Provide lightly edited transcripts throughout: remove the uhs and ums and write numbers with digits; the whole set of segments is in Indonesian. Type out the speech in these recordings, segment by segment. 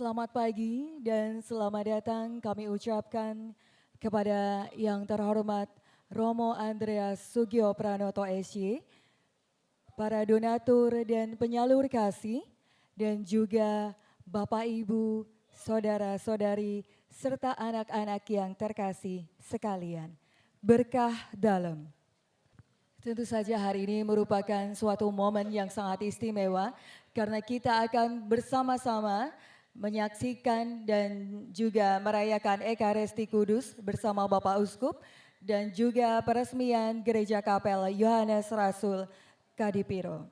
Selamat pagi dan selamat datang kami ucapkan kepada yang terhormat Romo Andreas Sugio Pranoto SY, para donatur dan penyalur kasih, dan juga Bapak Ibu saudara-saudari, serta anak-anak yang terkasih sekalian. Berkah dalam. Tentu saja hari ini merupakan suatu momen yang sangat istimewa karena kita akan bersama-sama menyaksikan dan juga merayakan Ekaristi Kudus bersama Bapak Uskup dan juga peresmian Gereja Kapel Yohanes Rasul Kadipiro.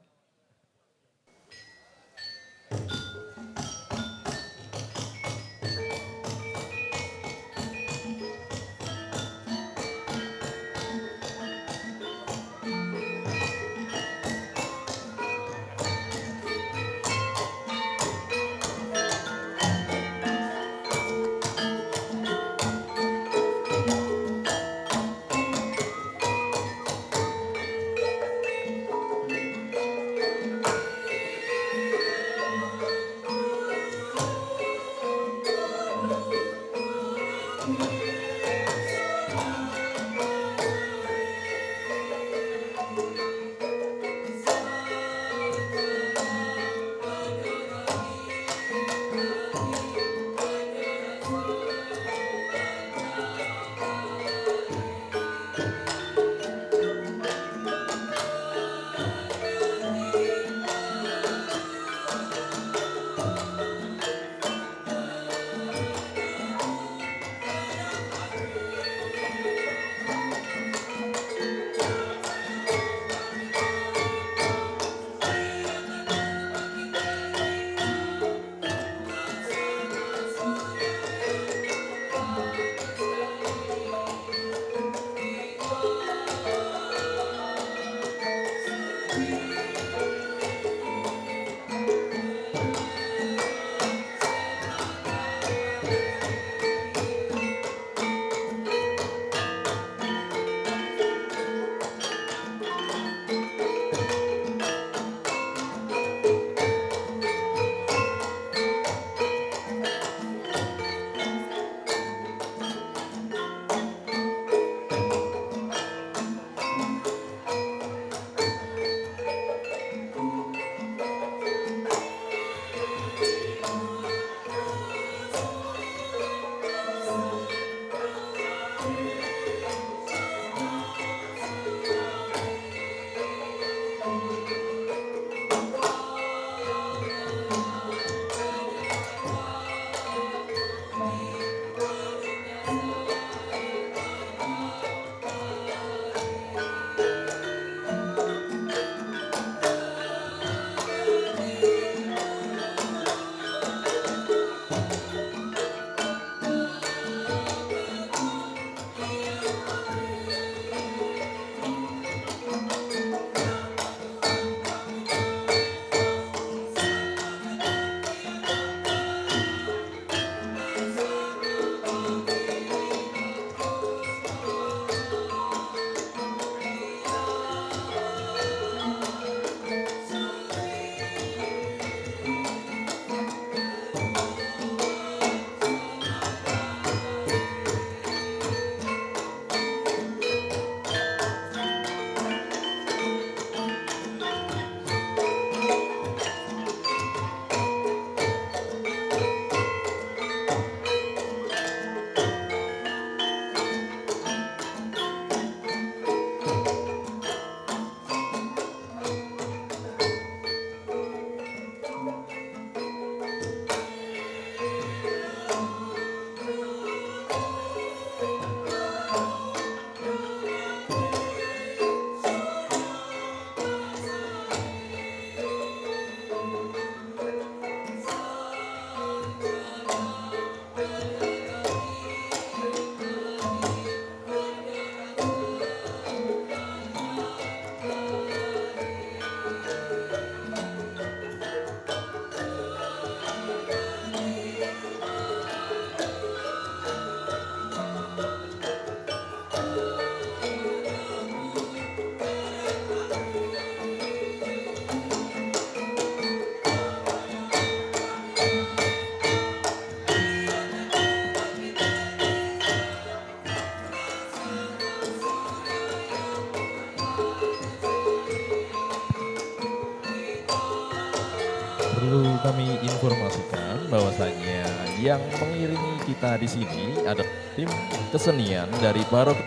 yang mengiringi kita di sini ada tim kesenian dari Barok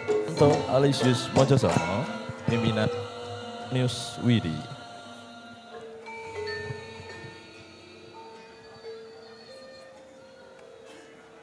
Alisius Mojosono, pimpinan News Widi.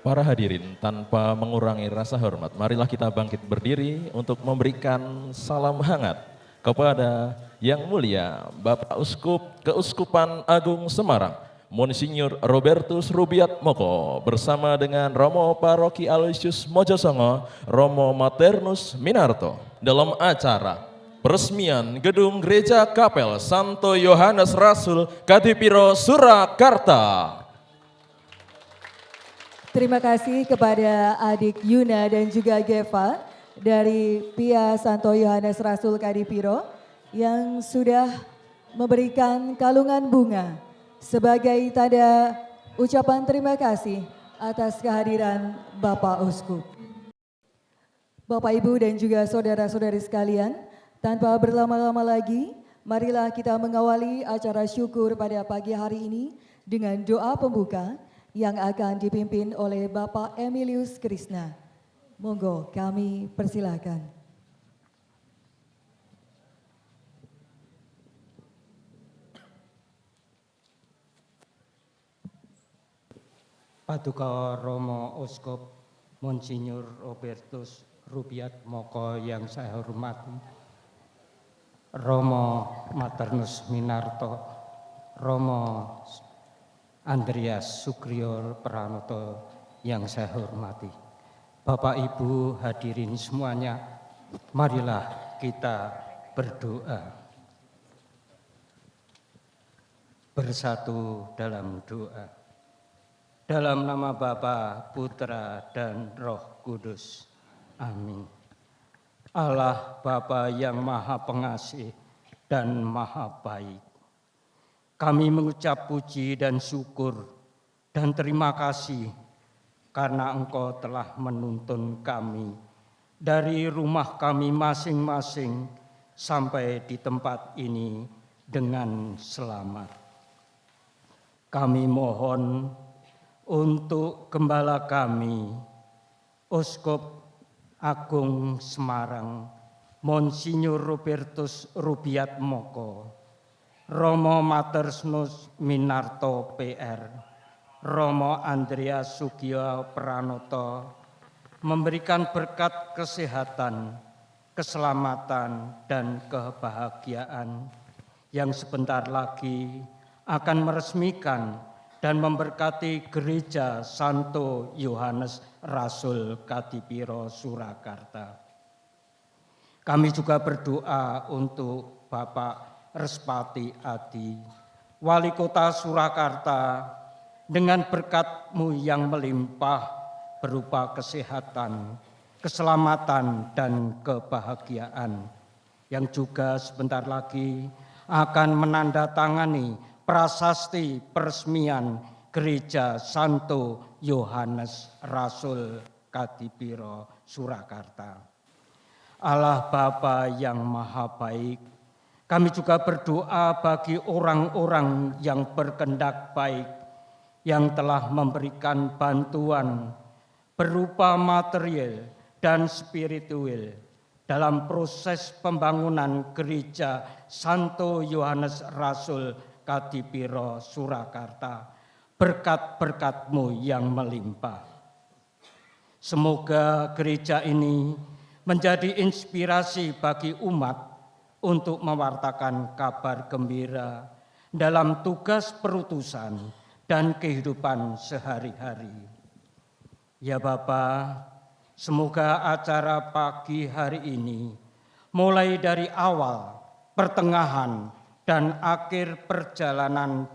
Para hadirin, tanpa mengurangi rasa hormat, marilah kita bangkit berdiri untuk memberikan salam hangat kepada Yang Mulia Bapak Uskup Keuskupan Agung Semarang, Monsinyur Robertus Rubiat Moko, bersama dengan Romo Paroki Aloysius Mojosongo, Romo Maternus Minarto, dalam acara peresmian Gedung Gereja Kapel Santo Yohanes Rasul Kadipiro Surakarta. Terima kasih kepada adik Yuna dan juga Geva dari Pia Santo Yohanes Rasul Kadipiro yang sudah memberikan kalungan bunga sebagai tanda ucapan terima kasih atas kehadiran Bapak Uskup. Bapak Ibu dan juga saudara-saudari sekalian, tanpa berlama-lama lagi, marilah kita mengawali acara syukur pada pagi hari ini dengan doa pembuka yang akan dipimpin oleh Bapak Emilius Krishna. Monggo kami persilakan. Paduka Romo Uskup Monsinyur Robertus Rubiat Moko yang saya hormati, Romo Maternus Minarto, Romo Andreas Sugrio Pranoto yang saya hormati, Bapak Ibu hadirin semuanya, marilah kita berdoa. Bersatu dalam doa. Dalam nama Bapa, Putra, dan Roh Kudus. Amin. Allah Bapa yang Maha Pengasih dan Maha Baik, kami mengucap puji dan syukur dan terima kasih karena Engkau telah menuntun kami dari rumah kami masing-masing sampai di tempat ini dengan selamat. Kami mohon untuk gembala kami, Uskup Agung Semarang, Monsinyur Robertus Rubiat Moko, Romo Maternus Minarto PR, Romo Andreas Sugio Pranoto, memberikan berkat kesehatan, keselamatan, dan kebahagiaan yang sebentar lagi akan meresmikan dan memberkati Gereja Santo Yohanes Rasul Kadipiro Surakarta. Kami juga berdoa untuk Bapak Respati Adi, Wali Kota Surakarta, dengan berkat-Mu yang melimpah berupa kesehatan, keselamatan, dan kebahagiaan, yang juga sebentar lagi akan menandatangani prasasti peresmian Gereja Santo Yohanes Rasul Kadipiro Surakarta. Allah Bapa yang Maha Baik, kami juga berdoa bagi orang-orang yang berkehendak baik yang telah memberikan bantuan berupa material dan spiritual dalam proses pembangunan Gereja Santo Yohanes Rasul Kadipiro Surakarta. Berkat-berkat-Mu yang melimpah. Semoga gereja ini menjadi inspirasi bagi umat untuk mewartakan kabar gembira dalam tugas perutusan dan kehidupan sehari-hari. Ya Bapa, semoga acara pagi hari ini mulai dari awal, pertengahan, dan akhir perjalanan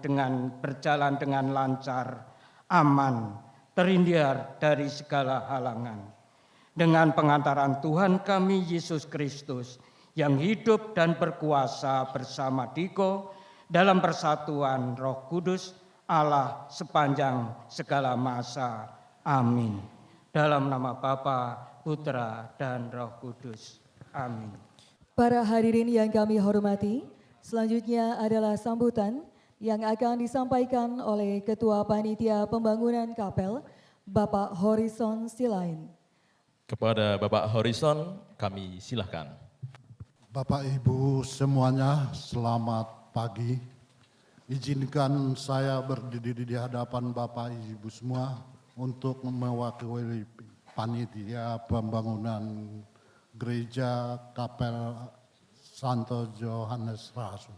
berjalan dengan lancar, aman, terhindar dari segala halangan. Dengan pengantaran Tuhan kami Yesus Kristus, yang hidup dan berkuasa bersama Diko dalam persatuan Roh Kudus Allah sepanjang segala masa. Amin. Dalam nama Bapa, Putra, dan Roh Kudus. Amin. Para hadirin yang kami hormati, selanjutnya adalah sambutan yang akan disampaikan oleh Ketua Panitia Pembangunan Kapel Bapak Horizon Silain. Kepada Bapak Horizon, kami silahkan. Bapak Ibu semuanya, selamat pagi. Izinkan saya berdiri di hadapan Bapak Ibu semua untuk mewakili panitia pembangunan Gereja Kapel Santo Johannes Rasul.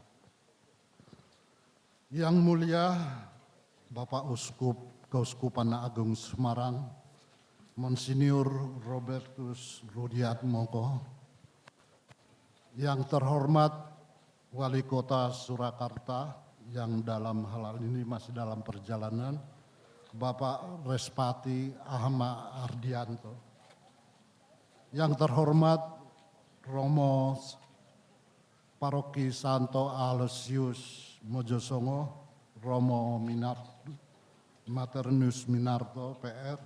Yang mulia Bapak Uskup Keuskupan Agung Semarang, Monsinyur Robertus Rudiat Moko, yang terhormat Wali Kota Surakarta yang dalam hal ini masih dalam perjalanan, Bapak Respati Ahmad Ardianto, yang terhormat Romo Paroki Santo Aloysius Mojosongo, Romo Maternus Minarto PR,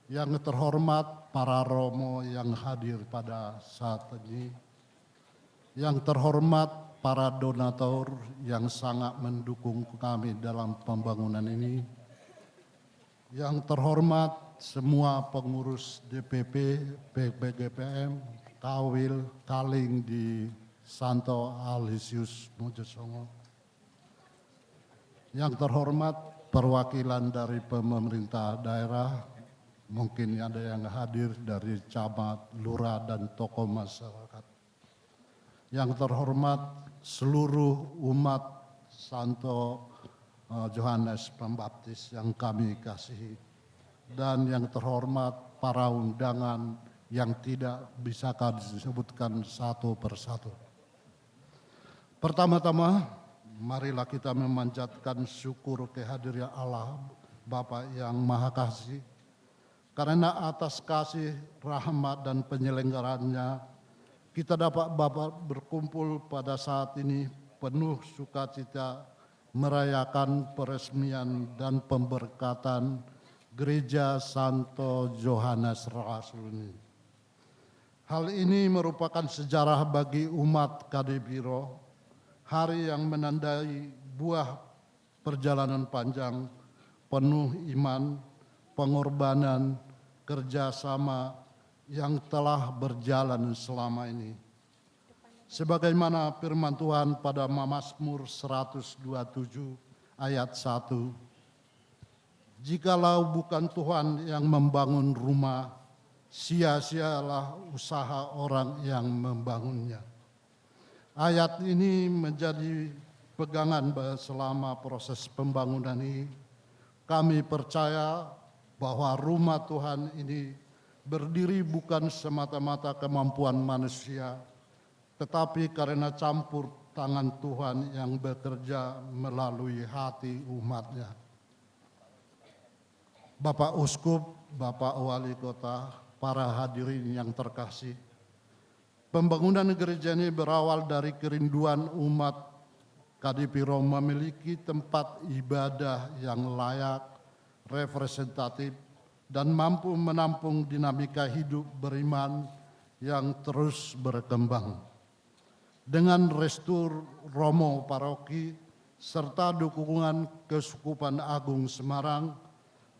yang terhormat para Romo yang hadir pada saat ini, yang terhormat para donatur yang sangat mendukung kami dalam pembangunan ini, yang terhormat semua pengurus DPP, PPGPM, Kawil, Kaling di Santo Aloysius Mojosongo, yang terhormat perwakilan dari pemerintah daerah, mungkin ada yang hadir dari camat, lurah, dan tokoh masyarakat. Yang terhormat seluruh umat Santo Johannes Pembaptis yang kami kasihi. Dan yang terhormat para undangan yang tidak bisa kami disebutkan satu persatu. Pertama-tama, marilah kita memanjatkan syukur kehadiran Allah Bapa yang Maha Kasih. Karena atas kasih, rahmat, dan penyelenggarannya, kita dapat Bapak berkumpul pada saat ini penuh sukacita merayakan peresmian dan pemberkatan Gereja Santo Johannes Rasul ini. Hal ini merupakan sejarah bagi umat Kadipiro, hari yang menandai buah perjalanan panjang, penuh iman, pengorbanan, kerjasama yang telah berjalan selama ini. Sebagaimana firman Tuhan pada Mazmur 127 ayat 1, "Jikalau bukan Tuhan yang membangun rumah, sia-sialah usaha orang yang membangunnya." Ayat ini menjadi pegangan selama proses pembangunan ini. Kami percaya bahwa rumah Tuhan ini berdiri bukan semata-mata kemampuan manusia, tetapi karena campur tangan Tuhan yang bekerja melalui hati umatnya. Bapak Uskup, Bapak Wali Kota, para hadirin yang terkasih, pembangunan gereja ini berawal dari kerinduan umat Kadipiro memiliki tempat ibadah yang layak, representatif, dan mampu menampung dinamika hidup beriman yang terus berkembang. Dengan restur Romo Paroki serta dukungan Keuskupan Agung Semarang,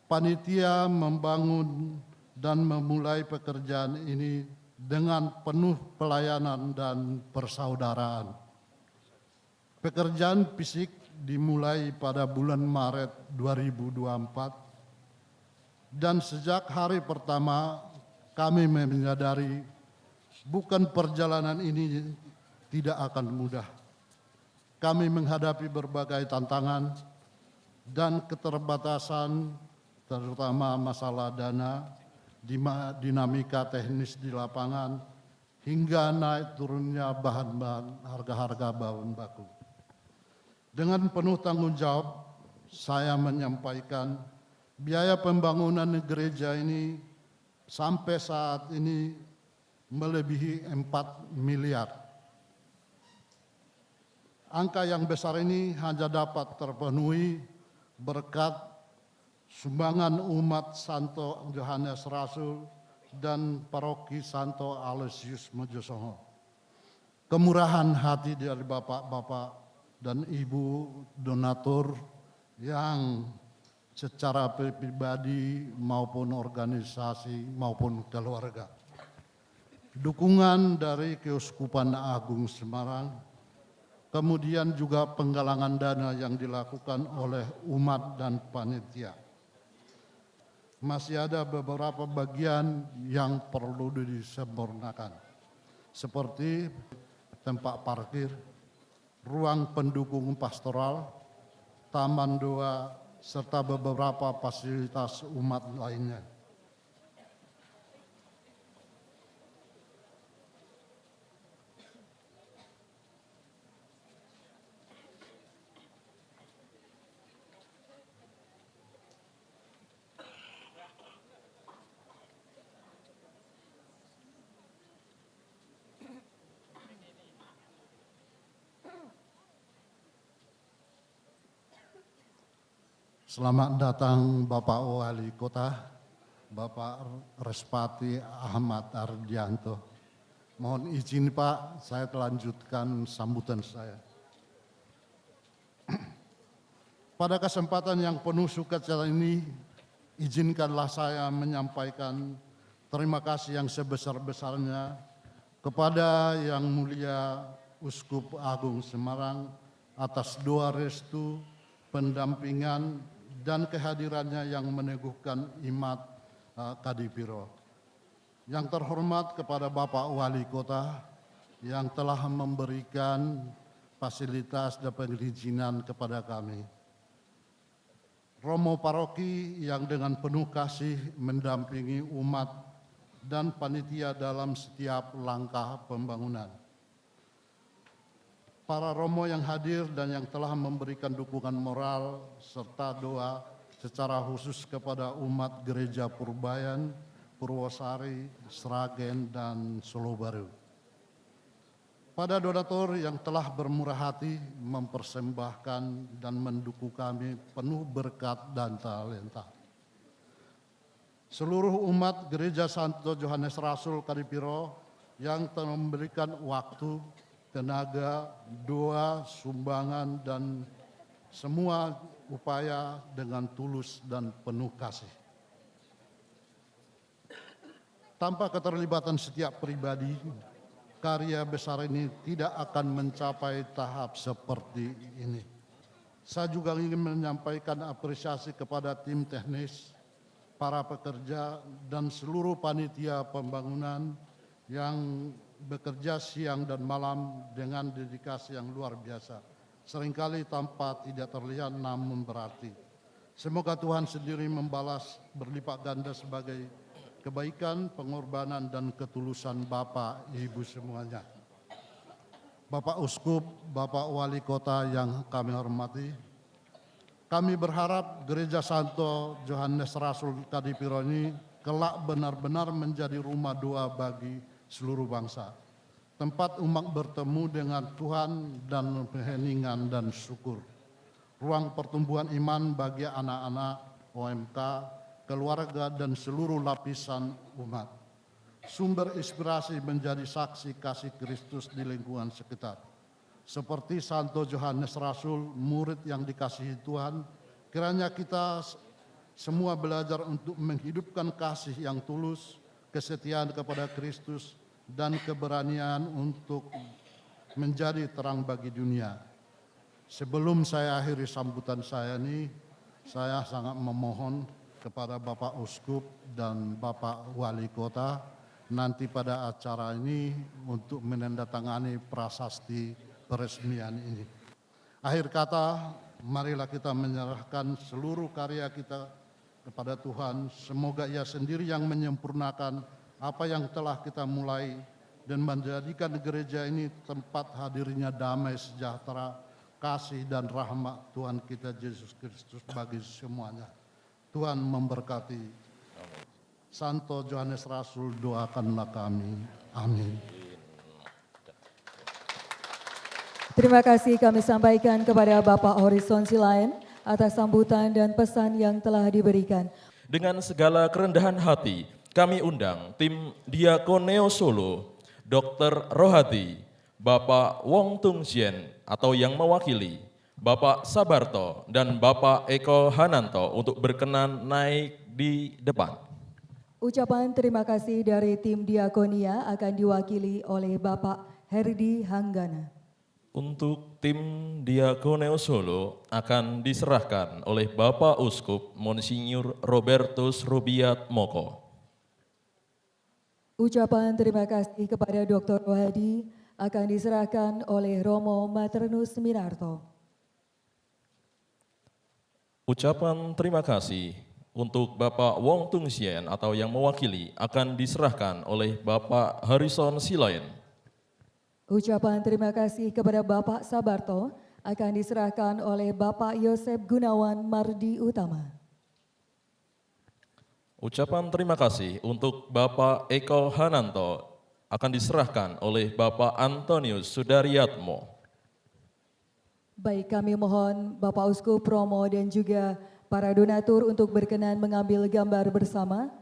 panitia membangun dan memulai pekerjaan ini dengan penuh pelayanan dan persaudaraan. Pekerjaan fisik dimulai pada bulan Maret 2024 dan sejak hari pertama kami menyadari bukan perjalanan ini tidak akan mudah. Kami menghadapi berbagai tantangan dan keterbatasan, terutama masalah dana, dinamika teknis di lapangan, hingga naik turunnya bahan-bahan harga-harga bahan baku. Dengan penuh tanggung jawab, saya menyampaikan biaya pembangunan gereja ini sampai saat ini melebihi 4 miliar. Angka yang besar ini hanya dapat terpenuhi berkat sumbangan umat Santo Johannes Rasul dan Paroki Santo Aloysius Mojosongo. Kemurahan hati dari bapak-bapak dan ibu donatur yang secara pribadi maupun organisasi maupun keluarga. Dukungan dari Keuskupan Agung Semarang, kemudian juga penggalangan dana yang dilakukan oleh umat dan panitia. Masih ada beberapa bagian yang perlu disempurnakan, seperti tempat parkir, ruang pendukung pastoral, taman doa, serta beberapa fasilitas umat lainnya. Selamat datang Bapak Wali Kota, Bapak Respati Ahmad Ardianto. Mohon izin Pak, saya lanjutkan sambutan saya. Pada kesempatan yang penuh sukacita ini, izinkanlah saya menyampaikan terima kasih yang sebesar-besarnya kepada Yang Mulia Uskup Agung Semarang atas doa restu, pendampingan, dan kehadirannya yang meneguhkan imat Kadipiro. Yang terhormat kepada Bapak Wali Kota yang telah memberikan fasilitas dan perizinan kepada kami. Romo Paroki yang dengan penuh kasih mendampingi umat dan panitia dalam setiap langkah pembangunan. Para romo yang hadir dan yang telah memberikan dukungan moral serta doa secara khusus kepada umat Gereja Purbayan, Purwosari, Sragen, dan Solo Baru. Pada donatur yang telah bermurah hati mempersembahkan dan mendukung kami penuh berkat dan talenta. Seluruh umat Gereja Santo Yohanes Rasul Kadipiro yang telah memberikan waktu, tenaga, doa, sumbangan, dan semua upaya dengan tulus dan penuh kasih. Tanpa keterlibatan setiap pribadi, karya besar ini tidak akan mencapai tahap seperti ini. Saya juga ingin menyampaikan apresiasi kepada tim teknis, para pekerja, dan seluruh panitia pembangunan yang bekerja siang dan malam dengan dedikasi yang luar biasa. Seringkali tanpa tidak terlihat namun berarti. Semoga Tuhan sendiri membalas berlipat ganda sebagai kebaikan, pengorbanan, dan ketulusan Bapak, Ibu semuanya. Bapak Uskup, Bapak Wali Kota yang kami hormati, kami berharap Gereja Santo Yohanes Rasul Kadipiro ini kelak benar-benar menjadi rumah doa bagi seluruh bangsa. Tempat umat bertemu dengan Tuhan dan keheningan dan syukur. Ruang pertumbuhan iman bagi anak-anak, OMK, keluarga, dan seluruh lapisan umat. Sumber inspirasi menjadi saksi kasih Kristus di lingkungan sekitar. Seperti Santo Yohanes Rasul, murid yang dikasihi Tuhan, kiranya kita semua belajar untuk menghidupkan kasih yang tulus, kesetiaan kepada Kristus, dan keberanian untuk menjadi terang bagi dunia. Sebelum saya akhiri sambutan saya ini, saya sangat memohon kepada Bapak Uskup dan Bapak Wali Kota nanti pada acara ini untuk menandatangani prasasti peresmian ini. Akhir kata, marilah kita menyerahkan seluruh karya kita kepada Tuhan. Semoga Ia sendiri yang menyempurnakan apa yang telah kita mulai dan menjadikan gereja ini tempat hadirnya damai sejahtera, kasih dan rahmat Tuhan kita Yesus Kristus bagi semuanya. Tuhan memberkati. Santo Yohanes Rasul, doakanlah kami. Amin. Terima kasih kami sampaikan kepada Bapak Horizon Silayan atas sambutan dan pesan yang telah diberikan. Dengan segala kerendahan hati, kami undang tim Diakoneo Solo, Dr. Rohati, Bapak Wong Tung Sien atau yang mewakili, Bapak Sabarto dan Bapak Eko Hananto untuk berkenan naik di depan. Ucapan terima kasih dari tim Diakonia akan diwakili oleh Bapak Herdi Hanggana. Untuk tim Diakoneo Solo akan diserahkan oleh Bapak Uskup Monsinyur Robertus Rubiat Moko. Ucapan terima kasih kepada Dr. Rohadi akan diserahkan oleh Romo Maternus Minarto. Ucapan terima kasih untuk Bapak Wong Tung Sien atau yang mewakili akan diserahkan oleh Bapak Harrison Silain. Ucapan terima kasih kepada Bapak Sabarto akan diserahkan oleh Bapak Yosep Gunawan Mardi Utama. Ucapan terima kasih untuk Bapak Eko Hananto akan diserahkan oleh Bapak Antonius Sudaryatmo. Baik, kami mohon Bapak Uskup Romo dan juga para donatur untuk berkenan mengambil gambar bersama.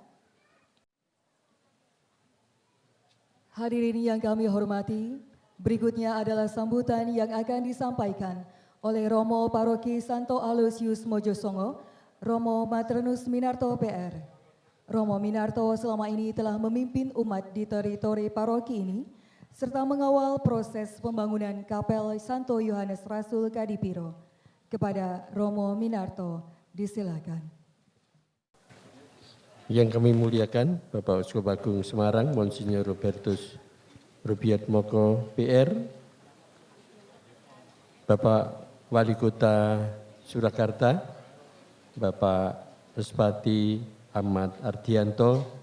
Hadirin yang kami hormati, berikutnya adalah sambutan yang akan disampaikan oleh Romo Paroki Santo Aloysius Mojosongo, Romo Maternus Minarto PR. Romo Minarto selama ini telah memimpin umat di teritori paroki ini, serta mengawal proses pembangunan Kapel Santo Yohanes Rasul Kadipiro. Kepada Romo Minarto, disilakan. Yang kami muliakan Bapak Uskup Agung Semarang, Monsinyur Robertus Rubiat Moko PR, Bapak Wali Kota Surakarta, Bapak Respati Ahmad Ardianto,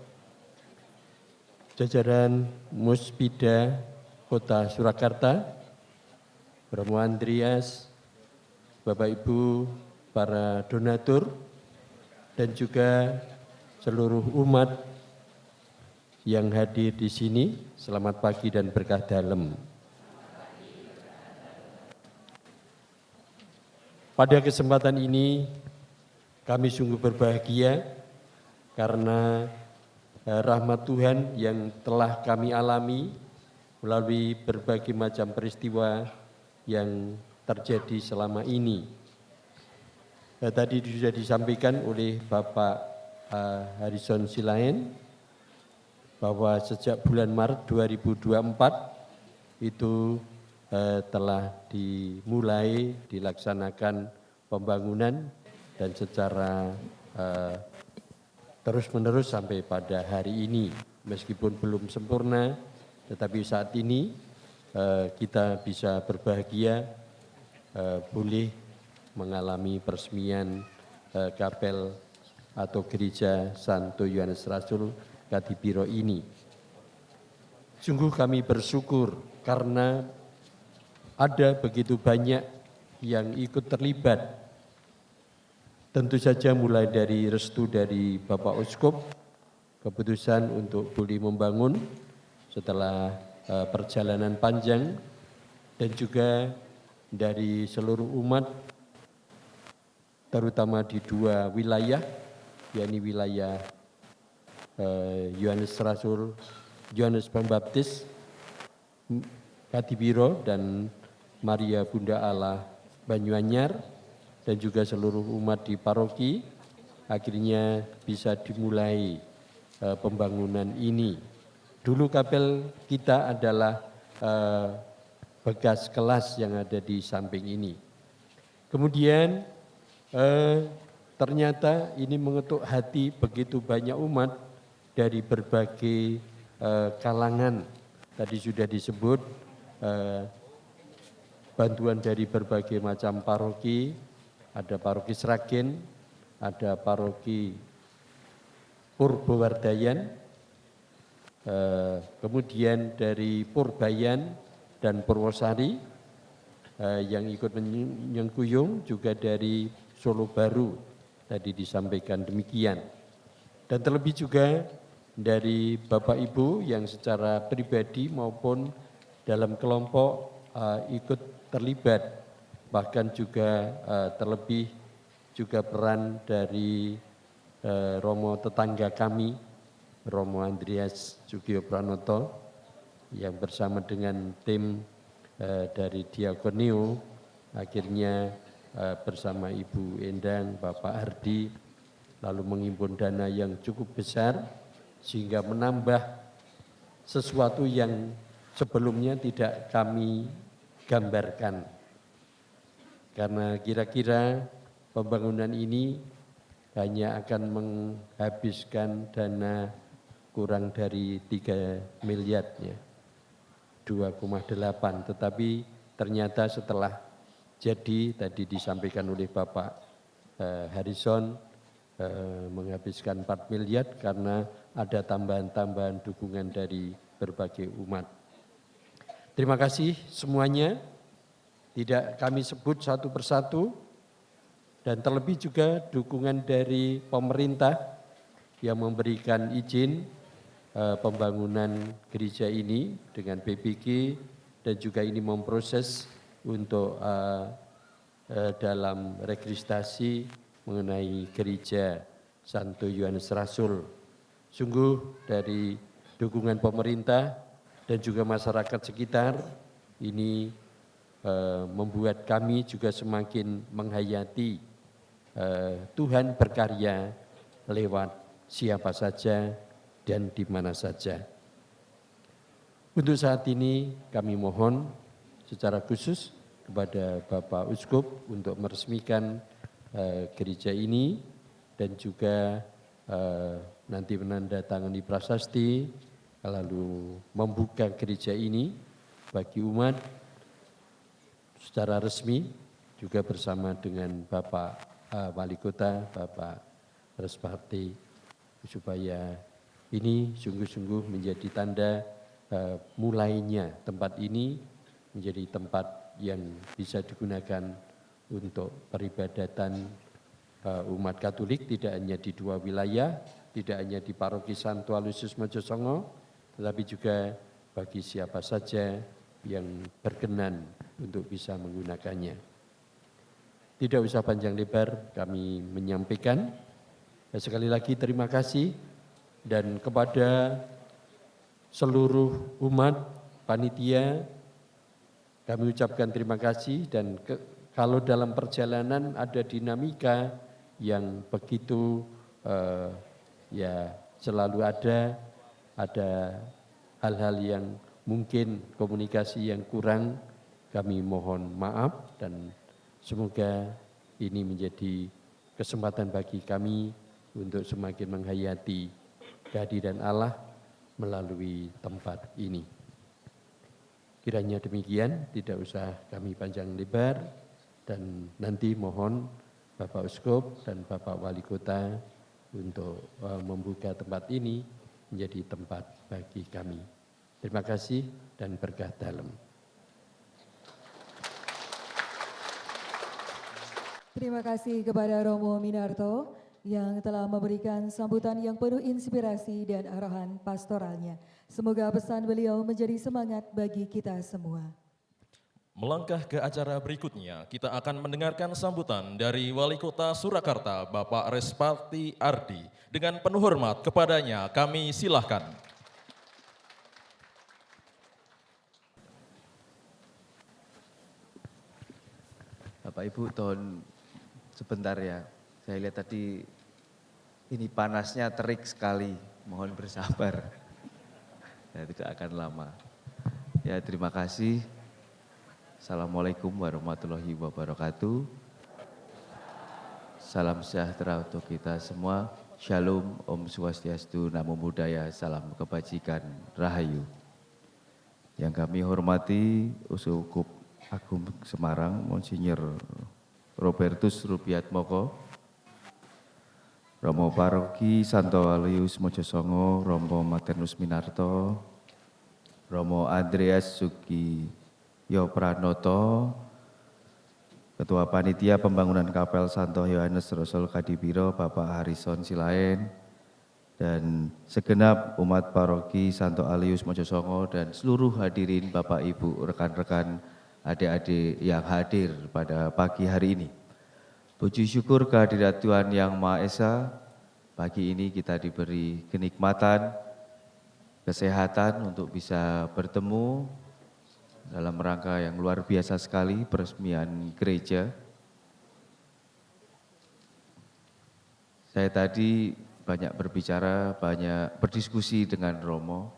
jajaran Muspida Kota Surakarta, Romo Andreas, Bapak Ibu, para donatur, dan juga seluruh umat yang hadir di sini, selamat pagi dan berkah dalam. Pada kesempatan ini, kami sungguh berbahagia karena rahmat Tuhan yang telah kami alami melalui berbagai macam peristiwa yang terjadi selama ini. Tadi sudah disampaikan oleh Bapak Harrison Silain bahwa sejak bulan Maret 2024 itu telah dimulai dilaksanakan pembangunan dan secara terus-menerus sampai pada hari ini. Meskipun belum sempurna, tetapi saat ini kita bisa berbahagia boleh mengalami peresmian kapel atau gereja Santo Yohanes Rasul Kadipiro ini. Sungguh kami bersyukur karena ada begitu banyak yang ikut terlibat. Tentu saja mulai dari restu dari Bapak Uskup, keputusan untuk boleh membangun setelah perjalanan panjang, dan juga dari seluruh umat, terutama di dua wilayah, yakni wilayah Yohanes Rasul, Yohanes Pembaptis Kadipiro dan Maria Bunda Allah Banyuanyar, dan juga seluruh umat di paroki, akhirnya bisa dimulai pembangunan ini. Dulu kapel kita adalah bekas kelas yang ada di samping ini. Kemudian ternyata ini mengetuk hati begitu banyak umat dari berbagai kalangan. Tadi sudah disebut bantuan dari berbagai macam paroki, ada paroki Sragen, ada paroki Purbowardayan, kemudian dari Purbayan dan Purwosari yang ikut menyengkuyung, juga dari Solo Baru, tadi disampaikan demikian. Dan terlebih juga dari Bapak Ibu yang secara pribadi maupun dalam kelompok ikut terlibat, bahkan juga terlebih juga peran dari Romo tetangga kami, Romo Andreas Sugio Pranoto, yang bersama dengan tim dari Diakonio akhirnya bersama Ibu Endang, Bapak Ardi, lalu menghimpun dana yang cukup besar sehingga menambah sesuatu yang sebelumnya tidak kami gambarkan. Karena kira-kira pembangunan ini hanya akan menghabiskan dana kurang dari 3 miliar ya, 2,8, tetapi ternyata setelah jadi tadi disampaikan oleh Bapak Harrison menghabiskan 4 miliar karena ada tambahan-tambahan dukungan dari berbagai umat. Terima kasih semuanya, tidak kami sebut satu persatu, dan terlebih juga dukungan dari pemerintah yang memberikan izin pembangunan gereja ini dengan PBG, dan juga ini memproses untuk dalam registrasi mengenai gereja Santo Yohanes Rasul. Sungguh dari dukungan pemerintah dan juga masyarakat sekitar ini membuat kami juga semakin menghayati Tuhan berkarya lewat siapa saja dan di mana saja. Untuk saat ini kami mohon secara khusus kepada Bapak Uskup untuk meresmikan gereja ini dan juga nanti menandatangani prasasti lalu membuka gereja ini bagi umat secara resmi juga bersama dengan Bapak Wali Kota, Bapak Respati, supaya ini sungguh-sungguh menjadi tanda mulainya tempat ini menjadi tempat yang bisa digunakan untuk peribadatan umat Katolik, tidak hanya di 2 wilayah, tidak hanya di Paroki Santo Aloysius Mojosongo, tetapi juga bagi siapa saja yang berkenan untuk bisa menggunakannya. Tidak usah panjang lebar kami menyampaikan. Sekali lagi terima kasih, dan kepada seluruh umat panitia kami ucapkan terima kasih, dan kalau dalam perjalanan ada dinamika yang begitu ya selalu ada hal-hal yang mungkin komunikasi yang kurang, kami mohon maaf, dan semoga ini menjadi kesempatan bagi kami untuk semakin menghayati kehadiran Allah melalui tempat ini. Kiranya demikian, tidak usah kami panjang lebar, dan nanti mohon Bapak Uskup dan Bapak Wali Kota untuk membuka tempat ini menjadi tempat bagi kami. Terima kasih dan berkah dalam. Terima kasih kepada Romo Minarto yang telah memberikan sambutan yang penuh inspirasi dan arahan pastoralnya. Semoga pesan beliau menjadi semangat bagi kita semua. Melangkah ke acara berikutnya, kita akan mendengarkan sambutan dari Wali Kota Surakarta, Bapak Respati Ardi. Dengan penuh hormat kepadanya, kami silahkan. Bapak Ibu, tolong sebentar ya. Saya lihat tadi ini panasnya terik sekali. Mohon bersabar. Saya tidak akan lama. Ya, terima kasih. Assalamualaikum warahmatullahi wabarakatuh. Salam sejahtera untuk kita semua. Shalom, Om Swastiastu, Namo Buddhaya, salam kebajikan, Rahayu. Yang kami hormati Uskup Agung Semarang, Monsinyur Robertus Rupiatmoko, Romo Paroki Santo Aloysius Mojosongo, Romo Maternus Minarto, Romo Andreas Sugiyo Pranoto, Ketua Panitia Pembangunan Kapel Santo Yohanes Rasul Kadipiro, Bapak Harrison Silaen, dan segenap umat Paroki Santo Aloysius Mojosongo dan seluruh hadirin Bapak Ibu, rekan-rekan, adik-adik yang hadir pada pagi hari ini. Puji syukur kehadirat Tuhan Yang Maha Esa, pagi ini kita diberi kenikmatan, kesehatan untuk bisa bertemu dalam rangka yang luar biasa sekali, peresmian gereja Saya tadi banyak berbicara, banyak berdiskusi dengan Romo.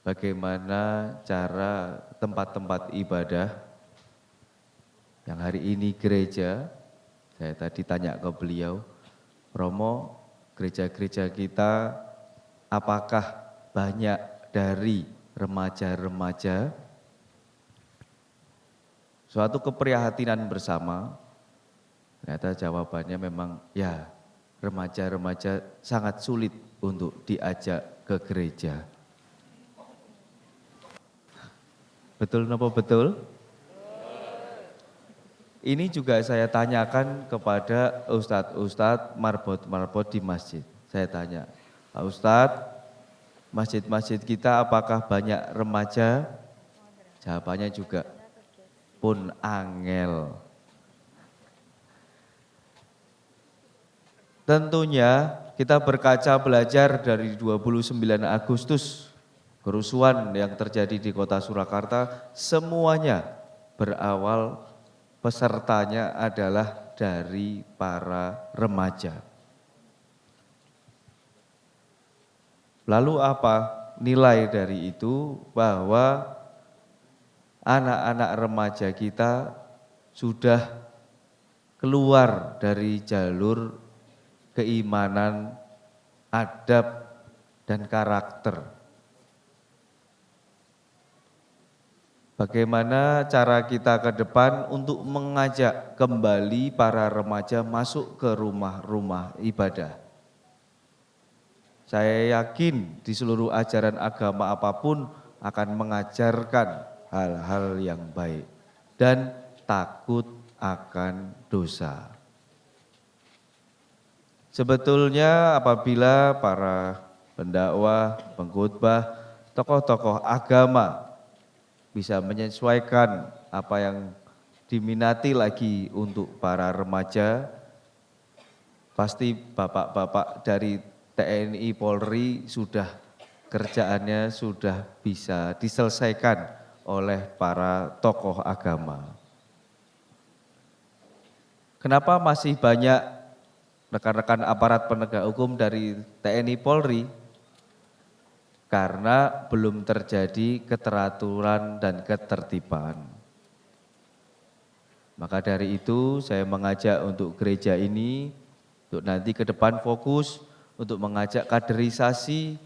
Bagaimana cara tempat-tempat ibadah yang hari ini gereja, saya tadi tanya ke beliau, Romo, gereja-gereja kita apakah banyak dari remaja-remaja? Suatu keprihatinan bersama, ternyata jawabannya memang ya, remaja-remaja sangat sulit untuk diajak ke gereja. Betul napa betul? Ini juga saya tanyakan kepada ustadz-ustadz marbot-marbot di masjid. Saya tanya, Pak Ustadz, masjid-masjid kita apakah banyak remaja? Jawabannya juga pun angel. Tentunya kita berkaca belajar dari 29 Agustus, kerusuhan yang terjadi di kota Surakarta, semuanya berawal pesertanya adalah dari para remaja. Lalu apa nilai dari itu? Bahwa anak-anak remaja kita sudah keluar dari jalur keimanan, adab, dan karakter. Bagaimana cara kita ke depan untuk mengajak kembali para remaja masuk ke rumah-rumah ibadah. Saya yakin di seluruh ajaran agama apapun akan mengajarkan hal-hal yang baik dan takut akan dosa. Sebetulnya apabila para pendakwah, pengkhotbah, tokoh-tokoh agama bisa menyesuaikan apa yang diminati lagi untuk para remaja, pasti bapak-bapak dari TNI Polri sudah kerjaannya sudah bisa diselesaikan oleh para tokoh agama. Kenapa masih banyak rekan-rekan aparat penegak hukum dari TNI Polri? Karena belum terjadi keteraturan dan ketertiban. Maka dari itu saya mengajak untuk gereja ini, untuk nanti ke depan fokus, untuk mengajak kaderisasi,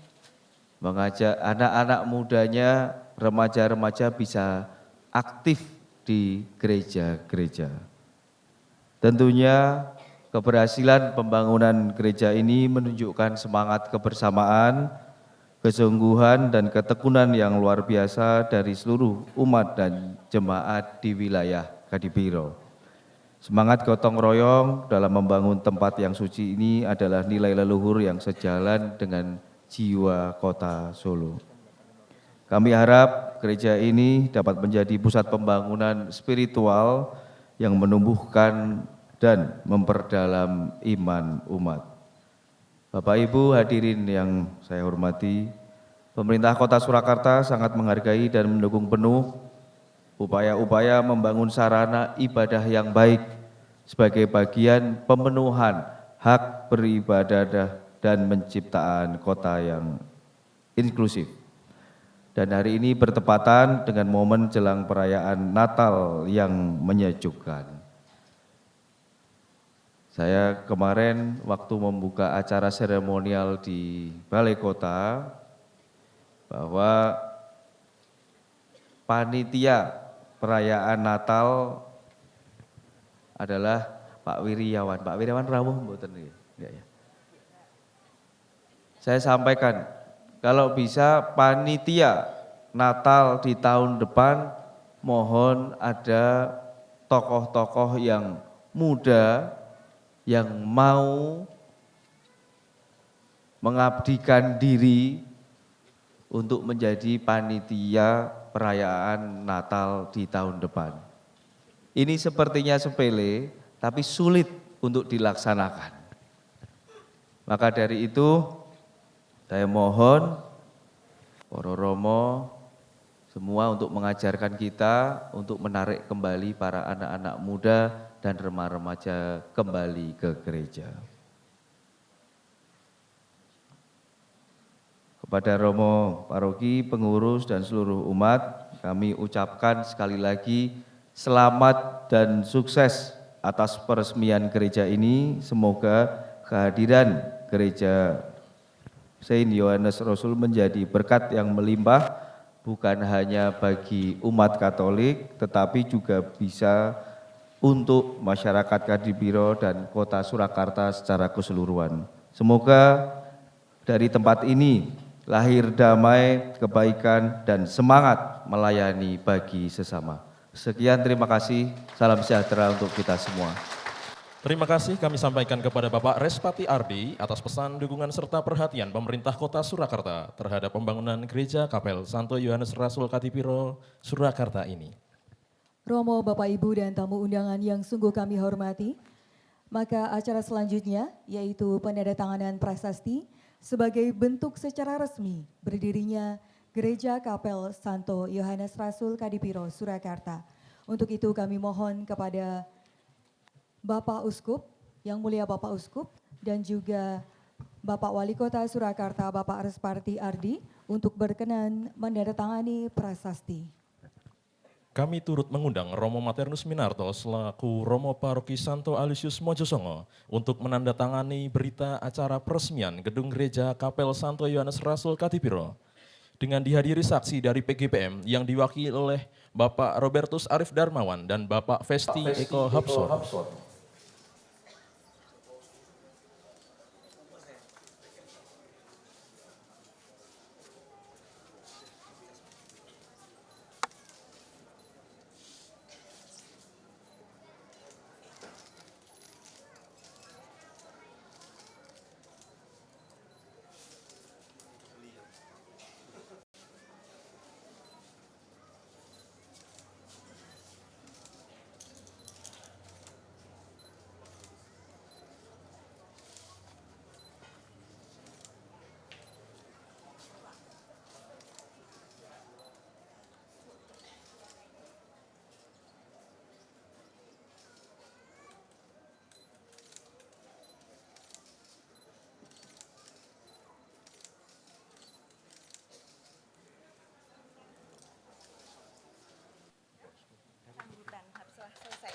mengajak anak-anak mudanya, remaja-remaja bisa aktif di gereja-gereja. Tentunya keberhasilan pembangunan gereja ini menunjukkan semangat kebersamaan, kesungguhan dan ketekunan yang luar biasa dari seluruh umat dan jemaat di wilayah Kadipiro. Semangat gotong royong dalam membangun tempat yang suci ini adalah nilai leluhur yang sejalan dengan jiwa kota Solo. Kami harap gereja ini dapat menjadi pusat pembangunan spiritual yang menumbuhkan dan memperdalam iman umat. Bapak Ibu hadirin yang saya hormati, pemerintah Kota Surakarta sangat menghargai dan mendukung penuh upaya-upaya membangun sarana ibadah yang baik sebagai bagian pemenuhan hak beribadah dan penciptaan kota yang inklusif. Dan hari ini bertepatan dengan momen jelang perayaan Natal yang menyejukkan. Saya kemarin waktu membuka acara seremonial di Balai Kota, bahwa panitia perayaan Natal adalah Pak Wiryawan. Pak Wiryawan rawuh mboten nggih? Enggak ya. Saya sampaikan, kalau bisa panitia Natal di tahun depan mohon ada tokoh-tokoh yang muda yang mau mengabdikan diri untuk menjadi panitia perayaan Natal di tahun depan. Ini sepertinya sepele, tapi sulit untuk dilaksanakan. Maka dari itu, saya mohon para romo semua untuk mengajarkan kita, untuk menarik kembali para anak-anak muda dan remaja kembali ke gereja. Kepada Romo Paroki, pengurus dan seluruh umat, kami ucapkan sekali lagi selamat dan sukses atas peresmian gereja ini. Semoga kehadiran gereja Saint Yohanes Rasul menjadi berkat yang melimpah, bukan hanya bagi umat Katolik, tetapi juga bisa untuk masyarakat Kadipiro dan kota Surakarta secara keseluruhan. Semoga dari tempat ini lahir damai, kebaikan, dan semangat melayani bagi sesama. Sekian, terima kasih. Salam sejahtera untuk kita semua. Terima kasih kami sampaikan kepada Bapak Respati Ardi atas pesan dukungan serta perhatian pemerintah kota Surakarta terhadap pembangunan gereja Kapel Santo Yohanes Rasul Kadipiro, Surakarta ini. Romo, Bapak, Ibu, dan tamu undangan yang sungguh kami hormati, maka acara selanjutnya yaitu penandatanganan prasasti sebagai bentuk secara resmi berdirinya Gereja Kapel Santo Yohanes Rasul Kadipiro, Surakarta. Untuk itu kami mohon kepada Bapak Uskup, yang mulia Bapak Uskup, dan juga Bapak Wali Kota Surakarta, Bapak Respati Ardi, untuk berkenan menandatangani prasasti. Kami turut mengundang Romo Maternus Minarto selaku Romo Paroki Santo Aloysius Mojosongo untuk menandatangani berita acara peresmian Gedung Gereja Kapel Santo Yohanes Rasul Kadipiro. Dengan dihadiri saksi dari PGPM yang diwakili oleh Bapak Robertus Arif Darmawan dan Bapak Festi Eko Hapson.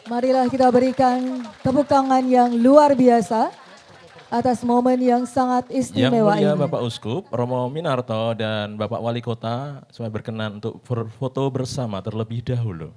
Marilah kita berikan tepuk tangan yang luar biasa atas momen yang sangat Yang istimewa mulia ini. Bapak Uskup, Romo Minarto dan Bapak Wali Kota, saya berkenan untuk berfoto bersama terlebih dahulu.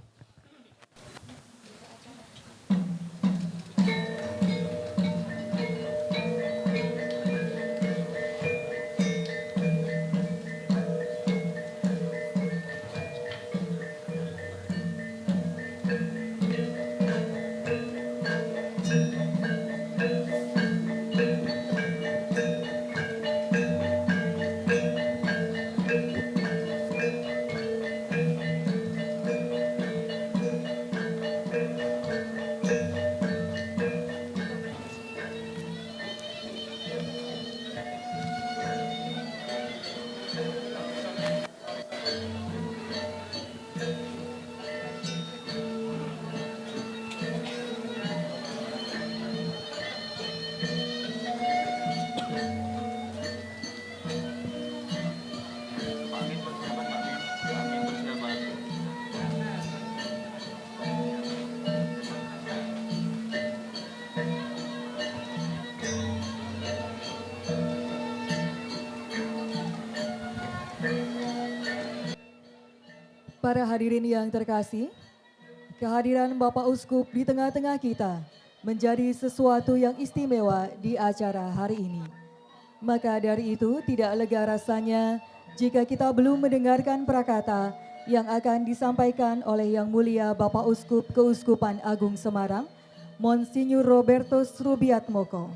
Para hadirin yang terkasih, kehadiran Bapak Uskup di tengah-tengah kita menjadi sesuatu yang istimewa di acara hari ini. Maka dari itu tidak lega rasanya jika kita belum mendengarkan prakata yang akan disampaikan oleh Yang Mulia Bapak Uskup Keuskupan Agung Semarang, Monsinyur Robertus Rubiatmoko.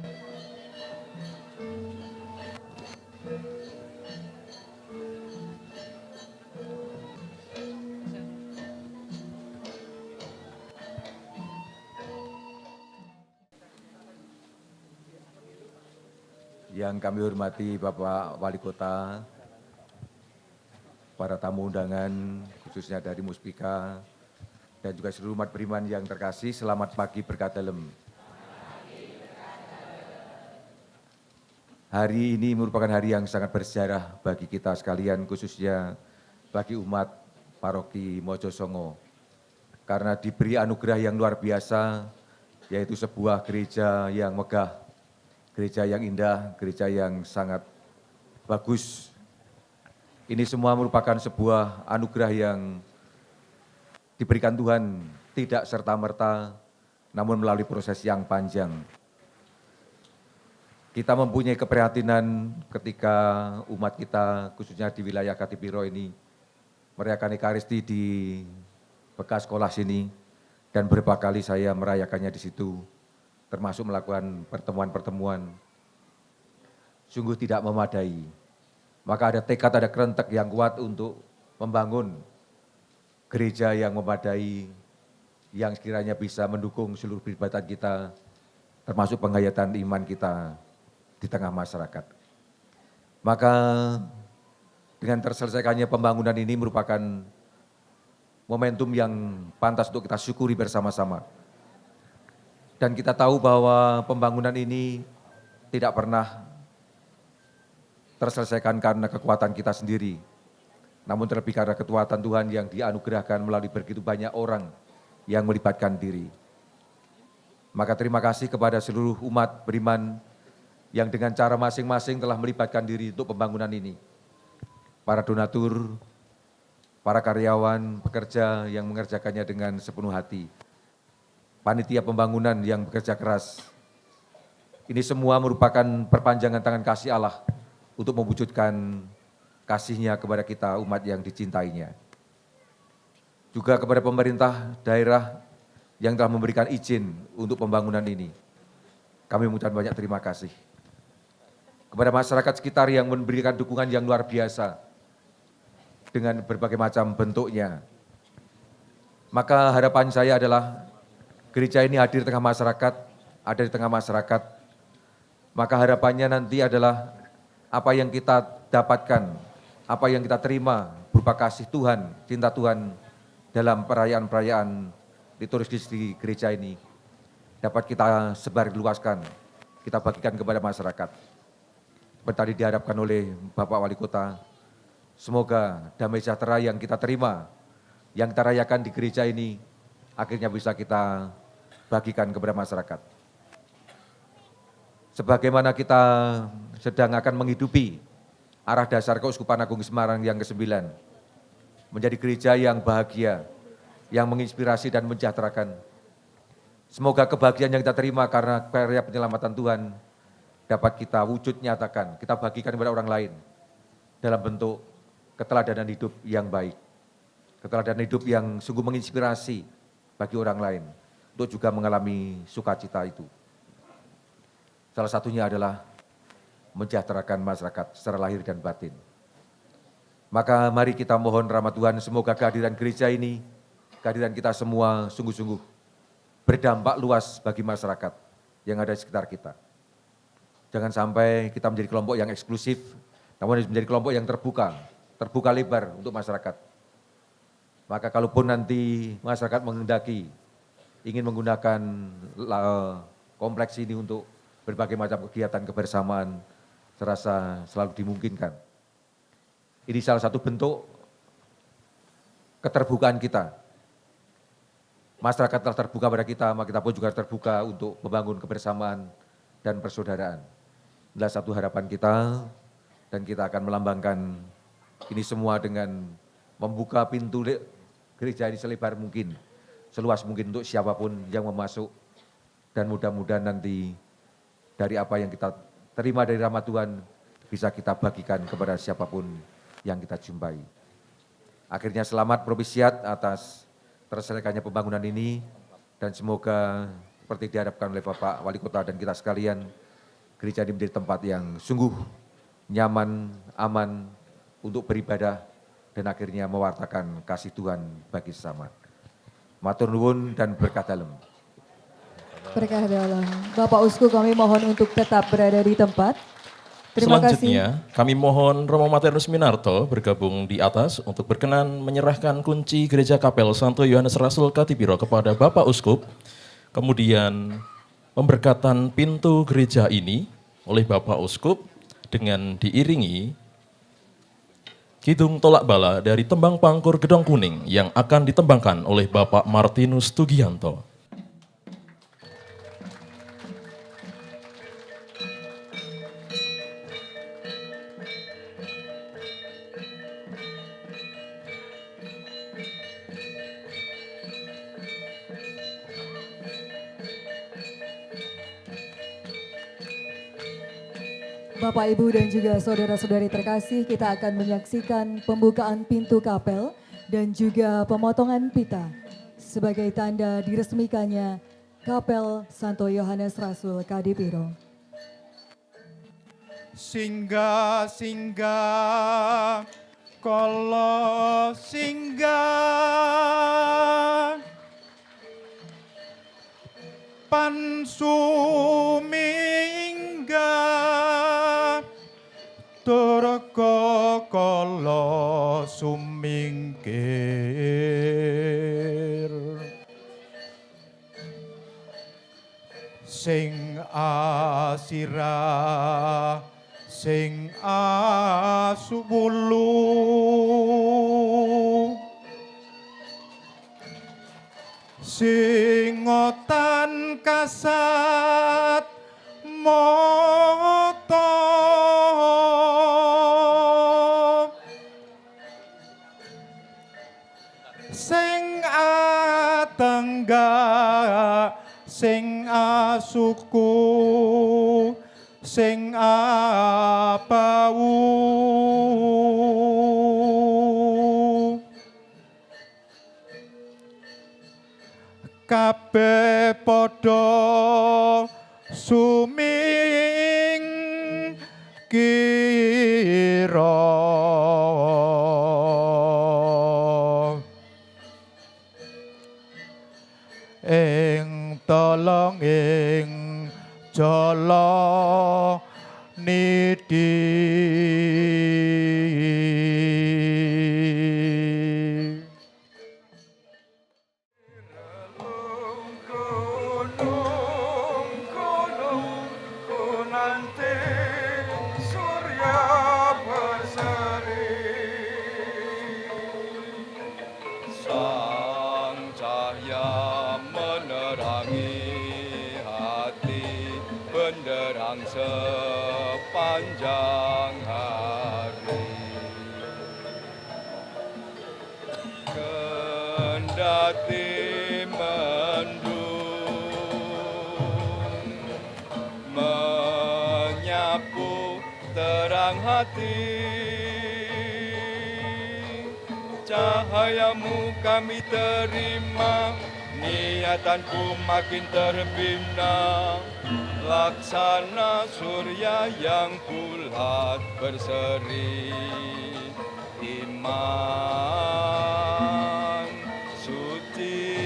Yang kami hormati Bapak Wali Kota, para tamu undangan khususnya dari Muspika, dan juga seluruh umat beriman yang terkasih, selamat pagi berkat dalem. Hari ini merupakan hari yang sangat bersejarah bagi kita sekalian, khususnya bagi umat Paroki Mojosongo. Karena diberi anugerah yang luar biasa, yaitu sebuah gereja yang megah, gereja yang indah, gereja yang sangat bagus. Ini semua merupakan sebuah anugerah yang diberikan Tuhan, tidak serta-merta, namun melalui proses yang panjang. Kita mempunyai keprihatinan ketika umat kita, khususnya di wilayah Katipiro ini, merayakan Ekaristi di bekas sekolah sini, dan beberapa kali saya merayakannya di situ, termasuk melakukan pertemuan-pertemuan, sungguh tidak memadai. Maka ada tekad, ada kerentek yang kuat untuk membangun gereja yang memadai, yang sekiranya bisa mendukung seluruh peribadatan kita, termasuk penghayatan iman kita di tengah masyarakat. Maka dengan terselesaikannya pembangunan ini merupakan momentum yang pantas untuk kita syukuri bersama-sama. Dan kita tahu bahwa pembangunan ini tidak pernah terselesaikan karena kekuatan kita sendiri, namun terlebih karena kekuatan Tuhan yang dianugerahkan melalui begitu banyak orang yang melibatkan diri. Maka terima kasih kepada seluruh umat beriman yang dengan cara masing-masing telah melibatkan diri untuk pembangunan ini. Para donatur, para karyawan, pekerja yang mengerjakannya dengan sepenuh hati. Panitia pembangunan yang bekerja keras. Ini semua merupakan perpanjangan tangan kasih Allah untuk mewujudkan kasih-Nya kepada kita umat yang dicintainya. Juga kepada pemerintah daerah yang telah memberikan izin untuk pembangunan ini. Kami mengucapkan banyak terima kasih. Kepada masyarakat sekitar yang memberikan dukungan yang luar biasa dengan berbagai macam bentuknya. Maka harapan saya adalah gereja ini hadir di tengah masyarakat, ada di tengah masyarakat. Maka harapannya nanti adalah apa yang kita dapatkan, apa yang kita terima berupa kasih Tuhan, cinta Tuhan dalam perayaan-perayaan liturgis di gereja ini dapat kita sebarluaskan, kita bagikan kepada masyarakat. Seperti tadi diharapkan oleh Bapak Wali Kota, semoga damai sejahtera yang kita terima, yang kita rayakan di gereja ini, akhirnya bisa kita bagikan kepada masyarakat. Sebagaimana kita sedang akan menghidupi arah dasar Keuskupan Agung Semarang yang ke-9, menjadi gereja yang bahagia, yang menginspirasi dan mensejahterakan. Semoga kebahagiaan yang kita terima karena karya penyelamatan Tuhan dapat kita wujud nyatakan, kita bagikan kepada orang lain dalam bentuk keteladanan hidup yang baik. Keteladanan hidup yang sungguh menginspirasi bagi orang lain untuk juga mengalami sukacita itu. Salah satunya adalah mensejahterakan masyarakat secara lahir dan batin. Maka mari kita mohon rahmat Tuhan, semoga kehadiran gereja ini, kehadiran kita semua sungguh-sungguh berdampak luas bagi masyarakat yang ada di sekitar kita. Jangan sampai kita menjadi kelompok yang eksklusif, namun menjadi kelompok yang terbuka lebar untuk masyarakat. Maka kalaupun nanti masyarakat menghendaki, ingin menggunakan kompleks ini untuk berbagai macam kegiatan kebersamaan, serasa selalu dimungkinkan. Ini salah satu bentuk keterbukaan kita. Masyarakat telah terbuka pada kita, maka kita pun juga terbuka untuk membangun kebersamaan dan persaudaraan. Inilah satu harapan kita, dan kita akan melambangkan ini semua dengan membuka pintu gereja ini selebar mungkin, seluas mungkin untuk siapapun yang mau masuk, dan mudah-mudahan nanti dari apa yang kita terima dari rahmat Tuhan bisa kita bagikan kepada siapapun yang kita jumpai. Akhirnya selamat propisiat atas terselesaikannya pembangunan ini, dan semoga seperti diharapkan oleh Bapak Wali Kota dan kita sekalian, gereja ini menjadi tempat yang sungguh nyaman, aman untuk beribadah, dan akhirnya mewartakan kasih Tuhan bagi sesama. Matur nuwun dan berkah dalem. Berkah dalam. Bapak Uskup kami mohon untuk tetap berada di tempat. Terima kasih. Selanjutnya, kami mohon Romo Maternus Minarto bergabung di atas untuk berkenan menyerahkan kunci Gereja Kapel Santo Yohanes Rasul Katipiro kepada Bapak Uskup. Kemudian pemberkatan pintu gereja ini oleh Bapak Uskup dengan diiringi kidung tolak bala dari tembang pangkur Gedong Kuning yang akan ditembangkan oleh Bapak Martinus Tugianto. Bapak, Ibu, dan juga saudara-saudari terkasih, kita akan menyaksikan pembukaan pintu kapel dan juga pemotongan pita sebagai tanda diresmikannya Kapel Santo Yohanes Rasul Kadipiro. Singgah, singgah, kolo singgah, pansumingga, turko kolo sumingkir. Sing asira, sing asubulu, sing ngotan kasat moto, sing atengga, sing asuku, sing apau, kabeh padha suming kira. Ing tolong ing jala nidi. Sepanjang hari kendati mendung menyapu terang hati, cahayamu kami terima, niatanku makin terbina. Laksana surya yang bulat berseri, iman suci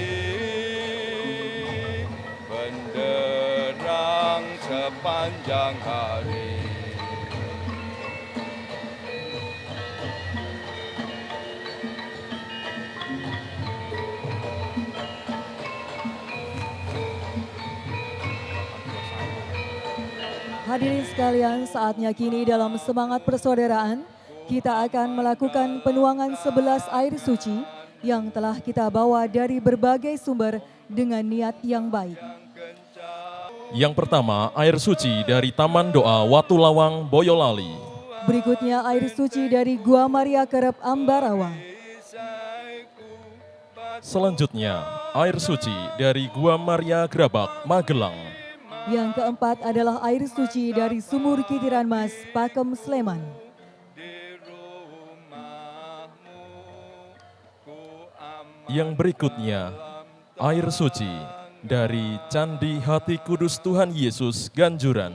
benderang sepanjang hari. Hadirin sekalian, saatnya kini dalam semangat persaudaraan, kita akan melakukan penuangan 11 air suci yang telah kita bawa dari berbagai sumber dengan niat yang baik. Yang pertama, air suci dari Taman Doa Watu Lawang, Boyolali. Berikutnya air suci dari Gua Maria Kerep, Ambarawa. Selanjutnya, air suci dari Gua Maria Grabak, Magelang. Yang keempat adalah air suci dari Sumur Kitiran Mas, Pakem, Sleman. Yang berikutnya, air suci dari Candi Hati Kudus Tuhan Yesus, Ganjuran.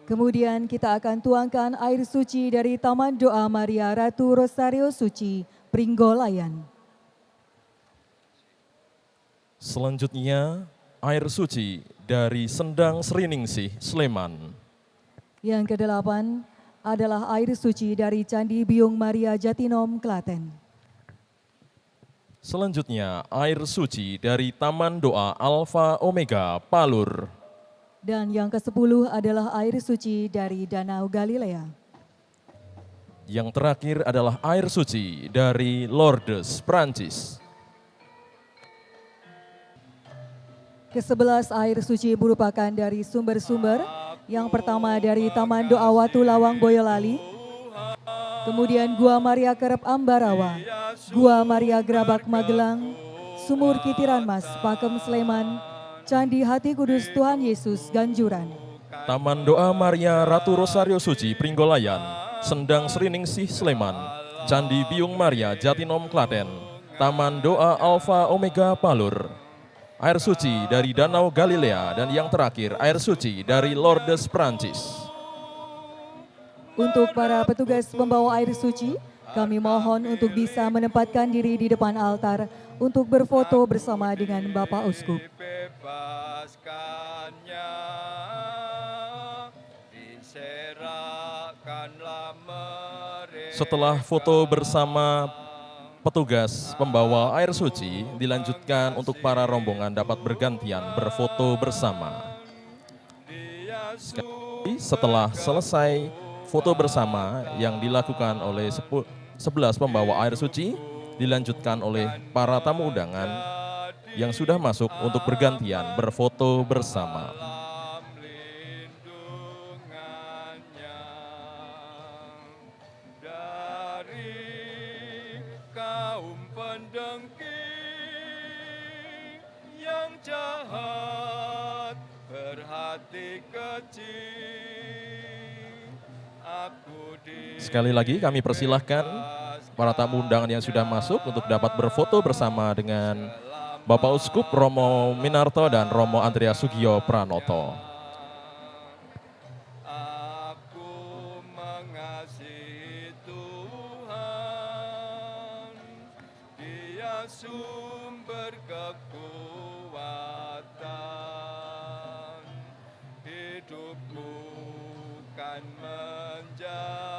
Kemudian kita akan tuangkan air suci dari Taman Doa Maria Ratu Rosario Suci, Pringgolayan. Selanjutnya, air suci dari Sendang Seriningsih, Sleman. Yang kedelapan adalah air suci dari Candi Biung Maria Jatinom, Klaten. Selanjutnya, air suci dari Taman Doa Alfa Omega Palur. Dan yang ke-10 adalah air suci dari Danau Galilea. Yang terakhir adalah air suci dari Lourdes, Prancis. Ke-11 air suci merupakan dari sumber-sumber. Yang pertama dari Taman Doa Watu Lawang Boyolali. Kemudian Gua Maria Kerep Ambarawa, Gua Maria Grabak Magelang, Sumur Kitiran Mas, Pakem Sleman, Candi Hati Kudus Tuhan Yesus Ganjuran. Taman Doa Maria Ratu Rosario Suci Pringgolayan, Sendang Seriningsih Sleman, Candi Biung Maria Jatinom Klaten, Taman Doa Alfa Omega Palur, air suci dari Danau Galilea, dan yang terakhir air suci dari Lourdes, Prancis. Untuk para petugas pembawa air suci, kami mohon untuk bisa menempatkan diri di depan altar untuk berfoto bersama dengan Bapak Uskup. Dibebaskannya, diserahkanlah mereka. Setelah foto bersama petugas pembawa air suci, dilanjutkan untuk para rombongan dapat bergantian berfoto bersama. Sekali, setelah selesai foto bersama yang dilakukan oleh 11 pembawa air suci, dilanjutkan oleh para tamu undangan yang sudah masuk untuk bergantian berfoto bersama. Kaum pendengki yang jahat berhati kecil, aku Sekali lagi kami persilahkan para tamu undangan yang sudah masuk untuk dapat berfoto bersama dengan Bapak Uskup Romo Minarto dan Romo Andreas Sugio Pranoto. Aku mengasihi Tuhan, Dia sumber kekuatan, hidupku kan menjadi